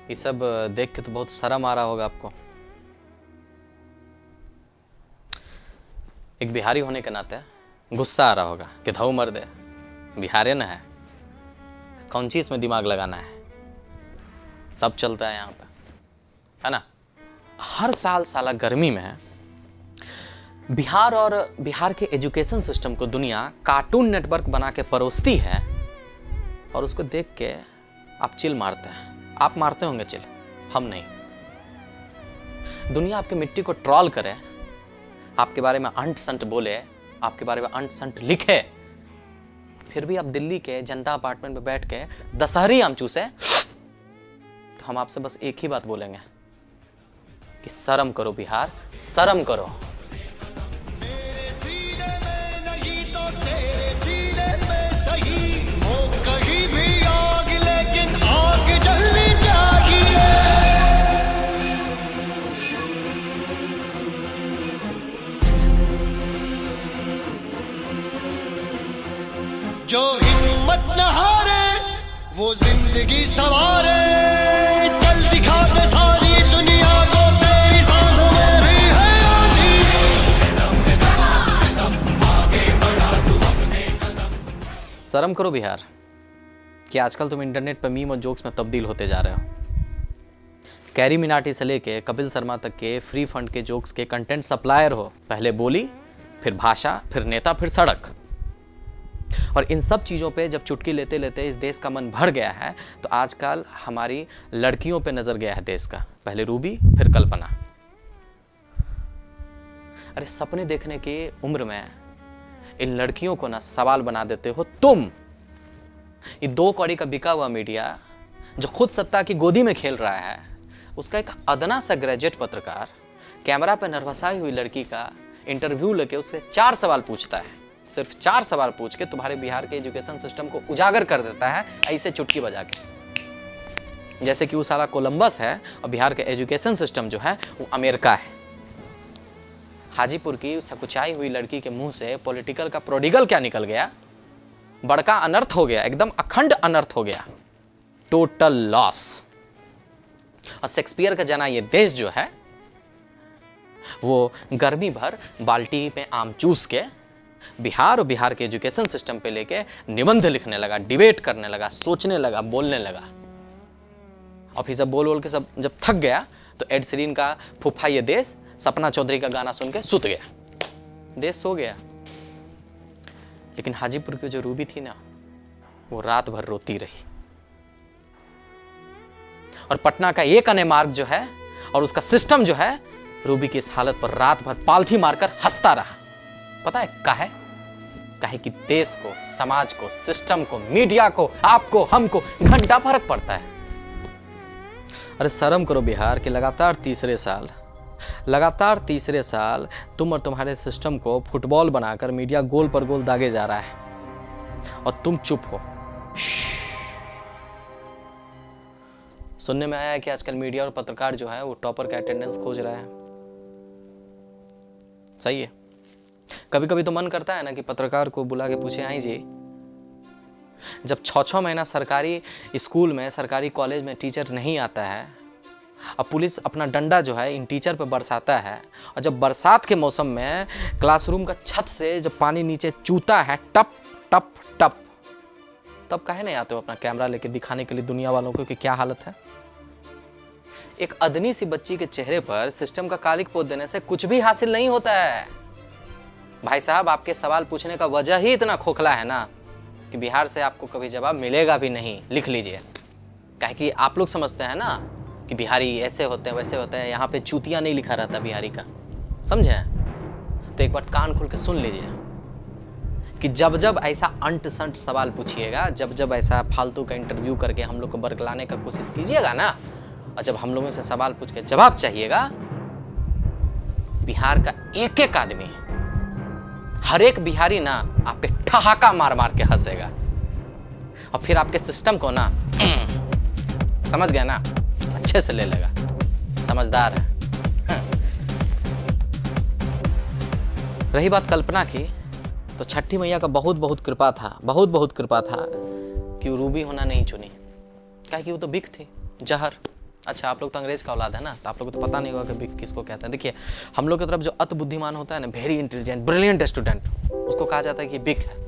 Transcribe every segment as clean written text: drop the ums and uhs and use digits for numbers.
ये सब देख के तो बहुत शर्म आ रहा होगा आपको। एक बिहारी होने के नाते गुस्सा आ रहा होगा कि धाऊ मर्द है, बिहारी न है, कौन सी इसमें दिमाग लगाना है, सब चलता है यहाँ पे, है ना। हर साल साला गर्मी में बिहार और बिहार के एजुकेशन सिस्टम को दुनिया कार्टून नेटवर्क बना के परोसती है और उसको देख के आप चिल मारते हैं। आप मारते होंगे चिल, हम नहीं। दुनिया आपकी मिट्टी को ट्रॉल करे, आपके बारे में अंट संट बोले, आपके बारे में अंट संट लिखे, फिर भी आप दिल्ली के जनता अपार्टमेंट में बैठ के दशहरी आम चूसे, तो हम आपसे बस एक ही बात बोलेंगे कि शर्म करो बिहार, शर्म करो। जो हिम्मत न हारे वो जिंदगी सवारे, चल दिखा दे सारी दुनिया को तेरी सांसों में भी है आंधी। शर्म करो बिहार कि आजकल तुम इंटरनेट पर मीम और जोक्स में तब्दील होते जा रहे हो। कैरी मिनाटी से लेके कपिल शर्मा तक के फ्री फंड के जोक्स के कंटेंट सप्लायर हो। पहले बोली, फिर भाषा, फिर नेता, फिर सड़क। और इन सब चीज़ों पे जब चुटकी लेते लेते इस देश का मन भर गया है तो आजकल हमारी लड़कियों पे नजर गया है देश का। पहले रूबी, फिर कल्पना। अरे सपने देखने की उम्र में इन लड़कियों को ना सवाल बना देते हो तुम। ये 2 कौड़ी का बिका हुआ मीडिया जो खुद सत्ता की गोदी में खेल रहा है, उसका एक अदना सा ग्रेजुएट पत्रकार कैमरा पे नर्वसाई हुई लड़की का इंटरव्यू लेके उससे 4 सवाल पूछता है। सिर्फ 4 सवाल पूछ के तुम्हारे बिहार के एजुकेशन सिस्टम को उजागर कर देता है, ऐसे चुटकी बजा के, जैसे कि वो साला कोलंबस है और बिहार के एजुकेशन सिस्टम जो है वो अमेरिका है। हाजीपुर की सकुचाई हुई लड़की के मुंह से पॉलिटिकल का प्रोडिगल क्या निकल गया, बड़का अनर्थ हो गया, एकदम अखंड अनर्थ हो गया, टोटल लॉस। और शेक्सपियर का जना ये देश जो है वो गर्मी भर बाल्टी में आम चूस के बिहार और बिहार के एजुकेशन सिस्टम पे लेके निबंध लिखने लगा, डिबेट करने लगा, सोचने लगा, बोलने लगा। और फिर जब बोल के सब जब थक गया तो एड सीरीन का फूफा ये देश, सपना चौधरी का गाना सुन के सुत गया, देश सो गया। लेकिन हाजीपुर की जो रूबी थी ना, वो रात भर रोती रही। और पटना का एक अने मार्ग जो है और उसका सिस्टम जो है, रूबी की इस हालत पर रात भर पालथी मारकर हंसता रहा। पता है काहे? काहे कि देश को, समाज को, सिस्टम को, मीडिया को, आपको, हमको घंटा फर्क पड़ता है। अरे शर्म करो बिहार कि लगातार तीसरे साल तुम और तुम्हारे सिस्टम को फुटबॉल बनाकर मीडिया गोल पर गोल दागे जा रहा है और तुम चुप हो। सुनने में आया है कि आजकल मीडिया और पत्रकार जो है वो टॉपर का अटेंडेंस खोज रहा है। सही है। कभी कभी तो मन करता है ना कि पत्रकार को बुला के पूछे, आई जी, जब 6-6 महीना सरकारी स्कूल में, सरकारी कॉलेज में टीचर नहीं आता है, अब पुलिस अपना डंडा जो है इन टीचर पर बरसाता है, और जब बरसात के मौसम में क्लासरूम का छत से जब पानी नीचे चूता है टप टप टप, तब काहे नहीं आते हो अपना कैमरा लेके दिखाने के लिए दुनिया वालों को कि क्या हालत है। एक अदनी सी बच्ची के चेहरे पर सिस्टम का कालिक पोत देने से कुछ भी हासिल नहीं होता है। भाई साहब, आपके सवाल पूछने का वजह ही इतना खोखला है ना कि बिहार से आपको कभी जवाब मिलेगा भी नहीं। लिख लीजिए। काहे कि आप लोग समझते हैं ना कि बिहारी ऐसे होते हैं, वैसे होते हैं। यहाँ पे चूतिया नहीं लिखा रहता बिहारी का, समझे? तो एक बार कान खोल के सुन लीजिए कि जब जब ऐसा अंट संट सवाल पूछिएगा, जब जब ऐसा फालतू का इंटरव्यू करके हम लोग को बरगलाने का कोशिश कीजिएगा ना, और जब हम लोगों से सवाल पूछ के जवाब चाहिएगा, बिहार का एक एक आदमी, हर एक बिहारी ना आप पे ठहाका मार मार के हंसेगा और फिर आपके सिस्टम को ना समझ गया ना, अच्छे से ले लेगा। समझदार है। रही बात कल्पना की, तो छठी मैया का बहुत बहुत कृपा था, बहुत बहुत कृपा था कि वो रूबी होना नहीं चुनी। क्या कि वो तो बिक थी, जहर, अच्छा, आप लोग तो अंग्रेज का औलाद है ना, तो आप लोग को तो पता नहीं होगा कि बिग किसको कहते हैं। देखिए, हम लोग की तरफ जो अति बुद्धिमान होता है ना, वेरी इंटेलिजेंट ब्रिलियंट स्टूडेंट, उसको कहा जाता है कि बिग है।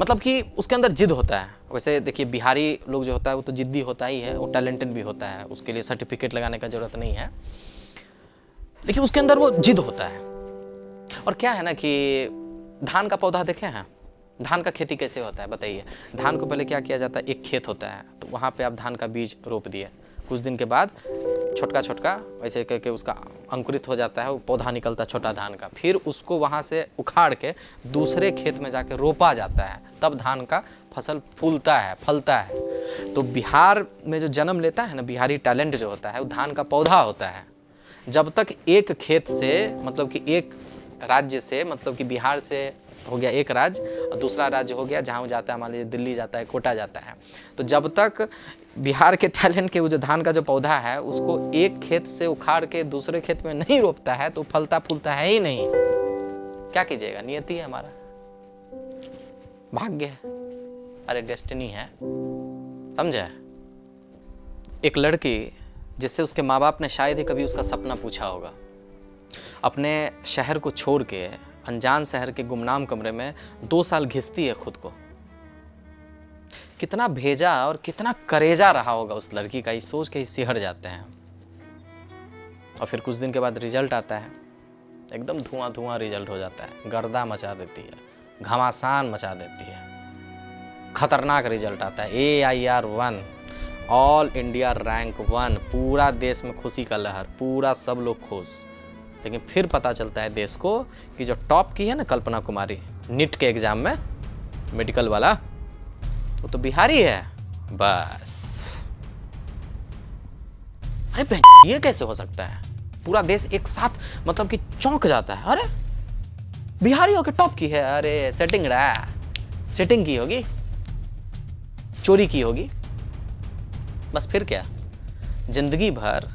मतलब कि उसके अंदर जिद होता है। वैसे देखिए, बिहारी लोग जो होता है वो तो जिद्दी होता ही है, वो टैलेंटेड भी होता है, उसके लिए सर्टिफिकेट लगाने का जरूरत नहीं है, लेकिन उसके अंदर वो जिद होता है। और क्या है ना कि धान का पौधा देखे हैं, धान का खेती कैसे होता है बताइए। धान को पहले क्या किया जाता है, एक खेत होता है, तो वहाँ पे आप धान का बीज रोप दिए, कुछ दिन के बाद छोटका छोटका वैसे करके उसका अंकुरित हो जाता है, वो पौधा निकलता है छोटा धान का, फिर उसको वहाँ से उखाड़ के दूसरे खेत में जाके रोपा जाता है, तब धान का फसल फूलता है, फलता है। तो बिहार में जो जन्म लेता है ना, बिहारी टैलेंट जो होता है, वो धान का पौधा होता है। जब तक एक खेत से, मतलब कि एक राज्य से, मतलब कि बिहार से हो गया एक राज्य और दूसरा राज्य हो गया जहाँ वो जाता है, मान लीजिए दिल्ली जाता है, कोटा जाता है, तो जब तक बिहार के टैलेंट के वो जो धान का जो पौधा है उसको एक खेत से उखाड़ के दूसरे खेत में नहीं रोपता है तो फलता फूलता है ही नहीं। क्या कीजिएगा, नियति है हमारा, भाग्य है, अरे डेस्टिनी है, समझे। एक लड़की जिससे उसके माँ बाप ने शायद ही कभी उसका सपना पूछा होगा, अपने शहर को छोड़ के अनजान शहर के गुमनाम कमरे में 2 साल घिसती है खुद को। कितना भेजा और कितना करेजा रहा होगा उस लड़की का, इस सोच के ही सिहर जाते हैं। और फिर कुछ दिन के बाद रिजल्ट आता है, एकदम धुआं धुआं रिजल्ट हो जाता है, गर्दा मचा देती है, घमासान मचा देती है, खतरनाक रिजल्ट आता है, AIR 1, ऑल इंडिया रैंक 1, पूरा देश में खुशी का लहर, पूरा सब लोग खुश। लेकिन फिर पता चलता है देश को कि जो टॉप की है ना कल्पना कुमारी नीट के एग्जाम में, मेडिकल वाला, वो तो बिहारी है। बस अरे बहन, ये कैसे हो सकता है, पूरा देश एक साथ मतलब कि चौंक जाता है, अरे बिहारी होके टॉप की है, अरे सेटिंग रहा, सेटिंग की होगी, चोरी की होगी। बस फिर क्या, जिंदगी भर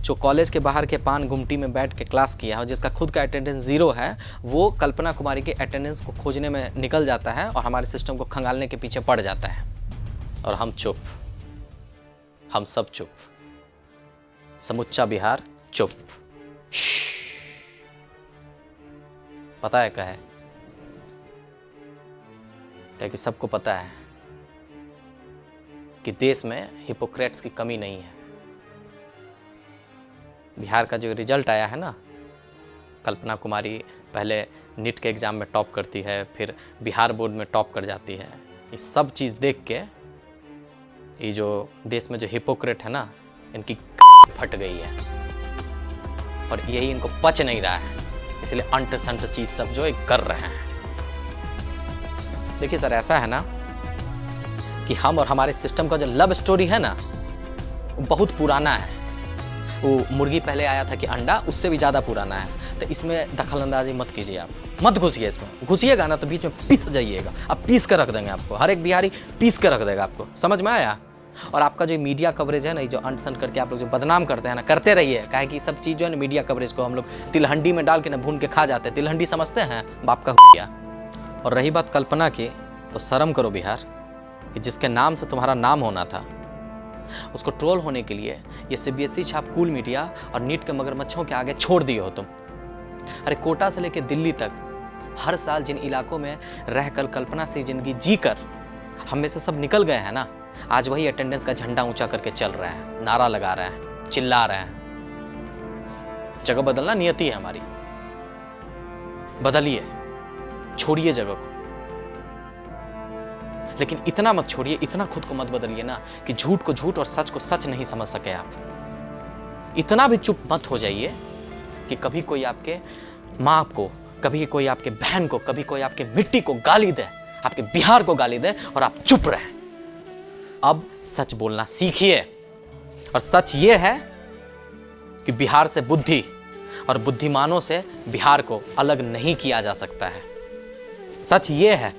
जो कॉलेज के बाहर के पान गुमटी में बैठ के क्लास किया है और जिसका खुद का अटेंडेंस 0 है, वो कल्पना कुमारी के अटेंडेंस को खोजने में निकल जाता है और हमारे सिस्टम को खंगालने के पीछे पड़ जाता है। और हम चुप, हम सब चुप, समूचा बिहार चुप। पता है क्या है, कि सबको पता है कि देश में हिपोक्रेट्स की कमी नहीं है। बिहार का जो रिजल्ट आया है ना, कल्पना कुमारी पहले नीट के एग्ज़ाम में टॉप करती है, फिर बिहार बोर्ड में टॉप कर जाती है, ये सब चीज़ देख के ये जो देश में जो हिपोक्रेट है ना, इनकी फट गई है और यही इनको पच नहीं रहा है, इसलिए अंट संट चीज़ सब जो कर रहे हैं। देखिए सर, ऐसा है ना कि हम और हमारे सिस्टम का जो लव स्टोरी है ना, वो बहुत पुराना है। वो मुर्गी पहले आया था कि अंडा, उससे भी ज़्यादा पुराना है। तो इसमें दखल अंदाजी मत कीजिए, आप मत घुसिए इसमें, घुसिएगा ना तो बीच में पीस जाइएगा, आप पीस कर रख देंगे आपको, हर एक बिहारी पीस कर रख देगा आपको, समझ में आया। और आपका जो मीडिया कवरेज है ना, जो अंट संट करके आप लोग जो बदनाम करते हैं ना, करते रहिए, काहे कि सब चीज़ जो है ना, मीडिया कवरेज को हम लोग तिलहंडी में डाल के ना भून के खा जाते हैं। तिलहंडी समझते हैं, बाप का किया। और रही बात कल्पना की, तो शर्म करो बिहार, कि जिसके नाम से तुम्हारा नाम होना था, उसको ट्रोल होने के लिए ये CBSE छाप कूल मीडिया और नीट के मगरमच्छों के आगे छोड़ दिए हो तुम। अरे कोटा से लेकर दिल्ली तक हर साल जिन इलाकों में रहकर कल्पना से जिंदगी जीकर हम में से सब निकल गए हैं ना, आज वही अटेंडेंस का झंडा ऊंचा करके चल रहा है, नारा लगा रहा है, चिल्ला रहा है। जगह बदलना नियति है हमारी, बदलिए, छोड़िए जगह को। लेकिन इतना मत छोड़िए, इतना खुद को मत बदलिए ना कि झूठ को झूठ और सच को सच नहीं समझ सके आप। इतना भी चुप मत हो जाइए कि कभी कोई आपके माँ को, कभी कोई आपके बहन को, कभी कोई आपके मिट्टी को गाली दे, आपके बिहार को गाली दे और आप चुप रहे। अब सच बोलना सीखिए। और सच ये है कि बिहार से बुद्धि और बुद्धिमानों से बिहार को अलग नहीं किया जा सकता है। सच ये है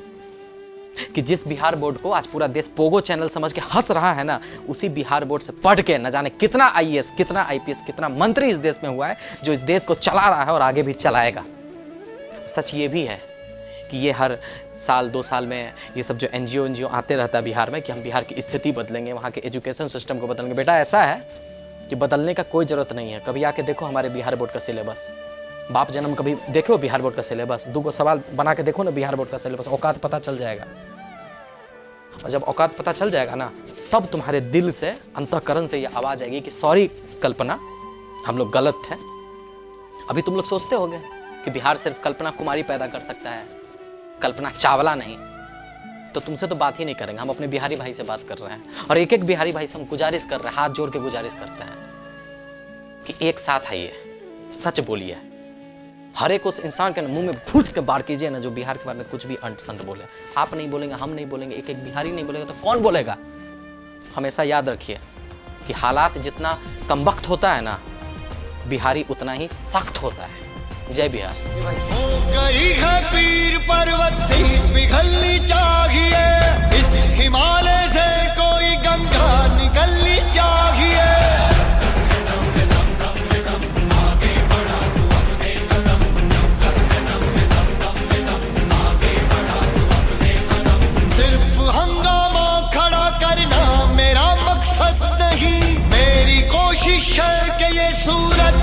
कि जिस बिहार बोर्ड को आज पूरा देश पोगो चैनल समझ के हंस रहा है ना, उसी बिहार बोर्ड से पढ़ के न जाने कितना IAS, कितना IPS, कितना मंत्री इस देश में हुआ है, जो इस देश को चला रहा है और आगे भी चलाएगा। सच ये भी है कि ये हर साल 2 साल में ये सब जो एनजीओ आते रहता है बिहार में कि हम बिहार की स्थिति बदलेंगे, वहाँ के एजुकेशन सिस्टम को बदलेंगे। बेटा ऐसा है कि बदलने का कोई ज़रूरत नहीं है। कभी आके देखो हमारे बिहार बोर्ड का सिलेबस, बाप जन्म कभी देखो बिहार बोर्ड का सिलेबस, 2 सवाल बना के देखो ना बिहार बोर्ड का सिलेबस, औकात पता चल जाएगा। और जब औकात पता चल जाएगा ना, तब तुम्हारे दिल से, अंतःकरण से ये आवाज़ आएगी कि सॉरी कल्पना, हम लोग गलत थे। अभी तुम लोग सोचते होगे कि बिहार सिर्फ कल्पना कुमारी पैदा कर सकता है, कल्पना चावला नहीं। तो तुमसे तो बात ही नहीं करेंगे, हम अपने बिहारी भाई से बात कर रहे हैं। और एक एक बिहारी भाई से हम गुजारिश कर रहे हैं, हाथ जोड़ के गुजारिश करते हैं कि एक साथ आइए, सच बोलिए। हर एक उस इंसान के मुंह में घुस के बार कीजिए ना जो बिहार के बारे में कुछ भी अंट संत बोले। आप नहीं बोलेंगे, हम नहीं बोलेंगे, एक एक बिहारी नहीं बोलेगा तो कौन बोलेगा। हमेशा याद रखिए कि हालात जितना कमबख्त होता है ना, बिहारी उतना ही सख्त होता है। जय बिहार। हो गई है पीर पर्वत से पिघलनी चाहिए, इस हिमालय से कोई गंगा निकलनी चाहिए। सिर्फ हंगामा खड़ा करना मेरा मकसद नहीं, मेरी कोशिश है कि ये सूरत